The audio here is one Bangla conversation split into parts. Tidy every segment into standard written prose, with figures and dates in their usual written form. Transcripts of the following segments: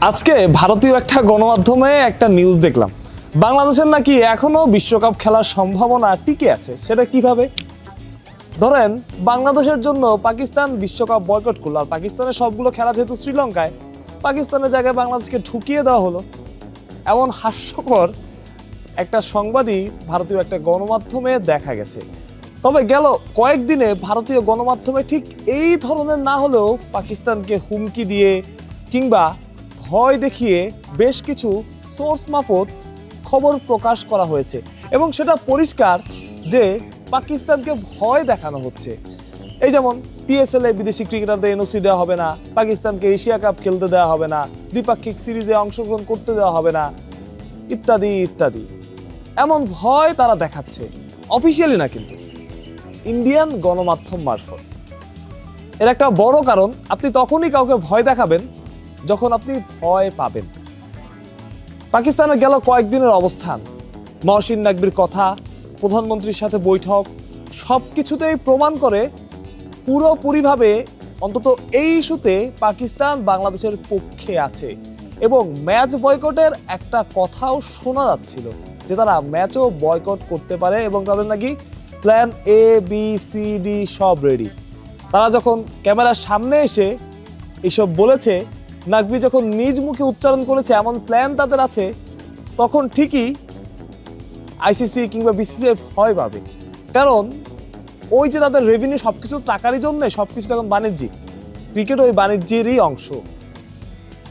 আজকে ভারতীয় একটা গণমাধ্যমে একটা নিউজ দেখলাম, বাংলাদেশের নাকি এখনো বিশ্বকাপ খেলার সম্ভাবনা টিকে আছে। সেটা কিভাবে? ধরেন বাংলাদেশের জন্য পাকিস্তান বিশ্বকাপ বয়কট করলো, আর পাকিস্তানের সবগুলো খেলা যেহেতু শ্রীলঙ্কায়, পাকিস্তানের জায়গায় বাংলাদেশকে ঢুকিয়ে দেওয়া হলো। এমন হাস্যকর একটা সংবাদই ভারতীয় একটা গণমাধ্যমে দেখা গেছে। তবে গেল কয়েকদিনে ভারতীয় গণমাধ্যমে ঠিক এই ধরনের না হলেও পাকিস্তানকে হুমকি দিয়ে কিংবা ভয় দেখিয়ে বেশ কিছু সোর্স মারফত খবর প্রকাশ করা হয়েছে, এবং সেটা পরিষ্কার যে পাকিস্তানকে ভয় দেখানো হচ্ছে। এই যেমন পিএসএল এ বিদেশি ক্রিকেটারদের এনওসি দেওয়া হবে না, পাকিস্তানকে এশিয়া কাপ খেলতে দেওয়া হবে না, দ্বিপাক্ষিক সিরিজে অংশগ্রহণ করতে দেওয়া হবে না, ইত্যাদি ইত্যাদি। এমন ভয় তারা দেখাচ্ছে, অফিসিয়ালি না কিন্তু ইন্ডিয়ান গণমাধ্যম মারফত। এর একটা বড় কারণ, আপনি তখনই কাউকে ভয় দেখাবেন যখন আপনি ভয় পাবেন। পাকিস্তানের গেল কয়েকদিনের অবস্থান, মহসিন নাকভির কথা, প্রধানমন্ত্রীর সাথে বৈঠক, সব কিছুতেই প্রমাণ করে পুরোপুরিভাবে অন্তত এই ইস্যুতে পাকিস্তান বাংলাদেশের পক্ষে আছে। এবং ম্যাচ বয়কটের একটা কথাও শোনা যাচ্ছিল যে তারা ম্যাচও বয়কট করতে পারে, এবং তাদের নাকি plan A B C D সব রেডি। তারা যখন ক্যামেরার সামনে এসে এইসব বলেছে, নাকভি যখন নিজ মুখে উচ্চারণ করেছে এমন প্ল্যান তাদের আছে, তখন ঠিকই আইসিসি কিংবা বিসিসিআই ভয় পাবে। কারণ ওই যে তাদের রেভিনিউ সবকিছু টাকারই জন্য, সবকিছু এখন বাণিজ্যিক, ক্রিকেট ওই বাণিজ্যেরই অংশ।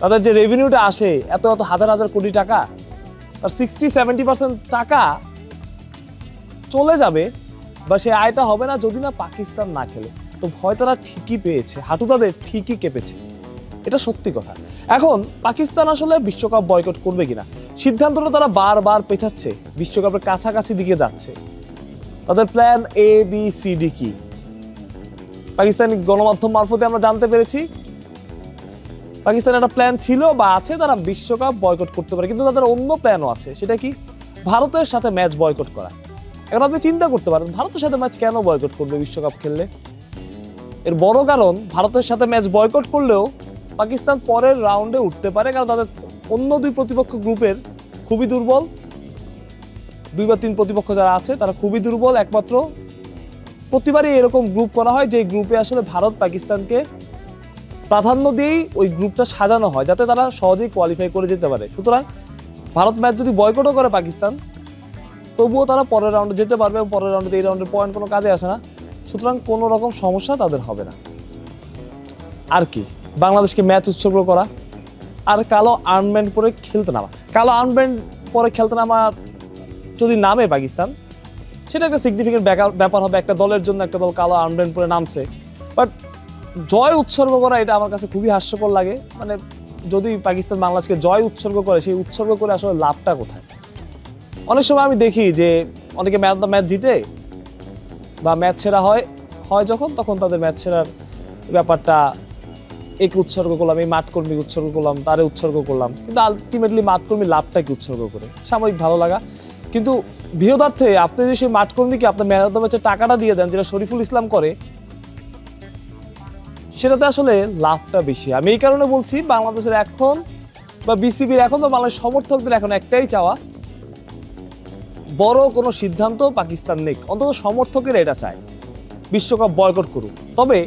তাদের যে রেভিনিউটা আসে এত এত হাজার হাজার কোটি টাকা, তার 60-70% টাকা চলে যাবে বা সে আয়টা হবে না যদি না পাকিস্তান না খেলে। তো ভয় তারা ঠিকই পেয়েছে, হাঁটু তাদের ঠিকই কেঁপেছে, এটা সত্যি কথা। এখন পাকিস্তান আসলে বিশ্বকাপ বয়কট করবে কিনা সিদ্ধান্তটা তারা বারবার পেছাচ্ছে, বিশ্বকাপের কাছাকাছি দিকে যাচ্ছে। তাদের plan A B C D কি? পাকিস্তানি গণমাধ্যম মারফতে আমরা জানতে পেরেছি পাকিস্তানের একটা প্ল্যান ছিল বা আছে, তারা বিশ্বকাপ বয়কট করতে পারে, কিন্তু তাদের অন্য প্ল্যানও আছে। সেটা কি? ভারতের সাথে ম্যাচ বয়কট করা। এখন আপনি চিন্তা করতে পারেন ভারতের সাথে ম্যাচ কেন বয়কট করবে বিশ্বকাপ খেললে? এর বড় কারণ, ভারতের সাথে ম্যাচ বয়কট করলেও পাকিস্তান পরের রাউন্ডে উঠতে পারে, কারণ তাদের অন্য দুই প্রতিপক্ষ গ্রুপের খুবই দুর্বল। 2 বা 3 প্রতিপক্ষ যারা আছে তারা খুবই দুর্বল। একমাত্র প্রতিবারই এরকম গ্রুপ করা হয় যে গ্রুপে আসলে ভারত পাকিস্তানকে প্রাধান্য দিয়েই ওই গ্রুপটা সাজানো হয়, যাতে তারা সহজেই কোয়ালিফাই করে যেতে পারে। সুতরাং ভারত ম্যাচ যদি বয়কটও করে পাকিস্তান, তবুও তারা পরের রাউন্ডে যেতে পারবে, এবং পরের রাউন্ডে এই রাউন্ডের পয়েন্ট কোনো কাজে আসে না। সুতরাং কোনো রকম সমস্যা তাদের হবে না। আর কি, বাংলাদেশকে ম্যাচ উৎসর্গ করা আর কালো আর্মব্যান্ড পরে খেলতে নামা। কালো আর্মব্যান্ড পরে খেলতে নামা যদি নামে পাকিস্তান, সেটা একটা সিগনিফিকেন্ট ব্যাপার হবে। একটা দলের জন্য একটা দল কালো আর্মব্যান্ড পরে নামছে, বাট জয় উৎসর্গ করা এটা আমার কাছে খুবই হাস্যকর লাগে। মানে যদি পাকিস্তান বাংলাদেশকে জয় উৎসর্গ করে, সেই উৎসর্গ করে আসলে লাভটা কোথায়? অনেক সময় আমি দেখি যে অনেকে ম্যাচ দ্য ম্যাচ জিতে বা ম্যাচ সেরা হয় যখন, তখন তাদের ম্যাচ সেরার ব্যাপারটা একে উৎসর্গ করলাম, এই মাঠকর্মী উৎসর্গ করলাম, তারে উৎসর্গ করলাম, কিন্তু আলটিমেটলি মাঠকর্মী লাভটাকে উৎসর্গ করে সাময়িক ভালো লাগা। কিন্তু বৃহদার্থে আপনি যদি সেই মাঠকর্মীকে আপনার ম্যান অফ দ্য ম্যাচের টাকাটা দিয়ে দেন, যেটা শরীফুল ইসলাম করে, সেটাতে আসলে লাভটা বেশি। আমি এই কারণে বলছি, বাংলাদেশের এখন বা বিসিবির এখন বা বাংলাদেশ সমর্থকদের এখন একটাই চাওয়া, বড় কোনো সিদ্ধান্ত পাকিস্তান নেই, অন্তত সমর্থকের এটা চায় বিশ্বকাপ বয়কট করুক। তবে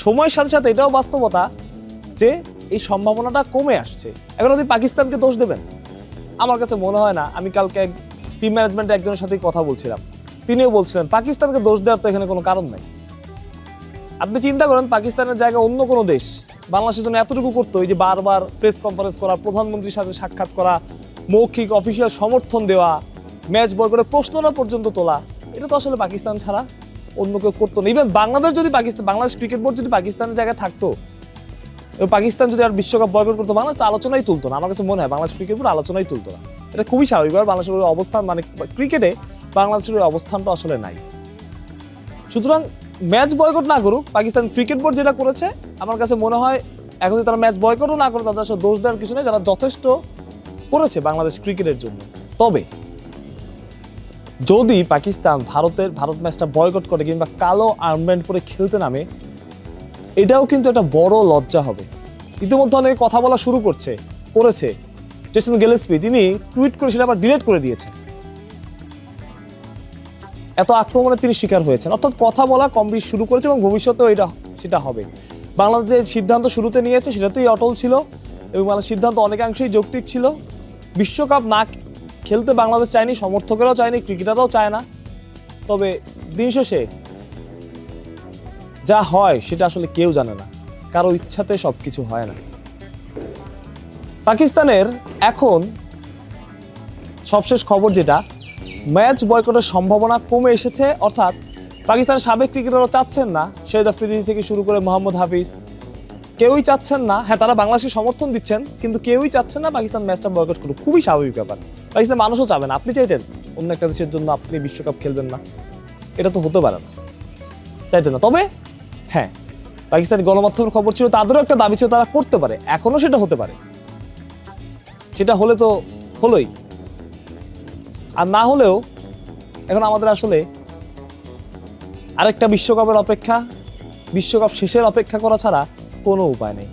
সময়ের সাথে সাথে এটাও বাস্তবতা যে এই সম্ভাবনাটা কমে আসছে। এখন আপনি পাকিস্তানকে দোষ দেবেন? আমার কাছে মনে হয় না। আমি কালকে টিম ম্যানেজমেন্টের একজনের সাথে কথা বলছিলাম, তিনিও বলছিলেন পাকিস্তানকে দোষ দেওয়ার তো এখানে কোনো কারণ নাই। আপনি চিন্তা করেন পাকিস্তানের জায়গায় অন্য কোনো দেশ বাংলাদেশের জন্য এতটুকু করতো, এই যে বারবার প্রেস কনফারেন্স করা, প্রধানমন্ত্রীর সাথে সাক্ষাৎ করা, মৌখিক অফিসিয়াল সমর্থন দেওয়া, ম্যাচ বয়কটের প্রশ্নটা পর্যন্ত তোলা, এটা তো আসলে পাকিস্তান ছাড়া অন্য কেউ করতো না। ইভেন বাংলাদেশ যদি বাংলাদেশ ক্রিকেট বোর্ড যদি পাকিস্তানের জায়গায় থাকতো, এবং পাকিস্তান যদি আর বিশ্বকাপ বয়কট করতো, বাংলাদেশ তো আলোচনাই তুলতো না। আমার কাছে মনে হয় বাংলাদেশ ক্রিকেট বোর্ড আলোচনাই তুলতো না। এটা খুবই স্বাভাবিক। বাংলাদেশের ওই অবস্থান, মানে ক্রিকেটে বাংলাদেশের ওই অবস্থানটা আসলে নাই। সুতরাং ম্যাচ বয়কট না করুক, পাকিস্তান ক্রিকেট বোর্ড যেটা করেছে, আমার কাছে মনে হয় এখন যদি তারা ম্যাচ বয়কটও না করে, তাদের আসলে দোষ দেওয়ার কিছু নেই, যারা যথেষ্ট করেছে বাংলাদেশ ক্রিকেটের জন্য। তবে যদি পাকিস্তান ভারত ম্যাচটা বয়কট করে কিংবা কালো আর্মব্যান্ড পরে খেলতে নামে, এটাও কিন্তু একটা বড় লজ্জা হবে। ইতিমধ্যে অনেকে কথা বলা শুরু করছে করেছে জেসন গিলেস্পি, তিনি টুইট করে সেটা আবার ডিলিট করে দিয়েছেন। এত আক্রমণে তিনি শিকার হয়েছেন, অর্থাৎ কথা বলা কম বেশি শুরু করেছে এবং ভবিষ্যতেও সেটা হবে। বাংলাদেশ যে সিদ্ধান্ত শুরুতে নিয়েছে সেটাতেই অটল ছিল এবং বাংলাদেশ সিদ্ধান্ত অনেকাংশেই যৌক্তিক ছিল। বিশ্বকাপ না খেলতে বাংলাদেশ চায়নি, সমর্থকেরাও চায়নি, ক্রিকেটাররাও চায় না। তবে দিন শেষে যা হয় সেটা আসলে কেউ জানে না, কারো ইচ্ছাতে সবকিছু হয় না। পাকিস্তানের এখন সবশেষ খবর যেটা, ম্যাচ বয়কটের সম্ভাবনা কমে এসেছে, অর্থাৎ পাকিস্তানের সাবেক ক্রিকেটারও চাচ্ছেন না, শহীদ আফ্রিদি থেকে শুরু করে মোহাম্মদ হাফিজ, কেউই চাচ্ছেন না। হ্যাঁ, তারা বাংলাদেশকে সমর্থন দিচ্ছেন, কিন্তু কেউই চাচ্ছেন না পাকিস্তান ম্যাচটা বয়কট করুক। খুবই স্বাভাবিক ব্যাপার। পাকিস্তানের মানুষও চাবে না। আপনি চাইতেন অন্য একটা দেশের জন্য আপনি বিশ্বকাপ খেলবেন না? এটা তো হতে পারে না, চাইতেন না। তবে হ্যাঁ, পাকিস্তানি গণমাধ্যমের খবর ছিল, তাদেরও একটা দাবি ছিল তারা করতে পারে, এখনো সেটা হতে পারে। সেটা হলে তো হলোই, আর না হলেও এখন আমাদের আসলে আরেকটা বিশ্বকাপের অপেক্ষা, বিশ্বকাপ শেষের অপেক্ষা করা ছাড়া কোনো উপায় নেই।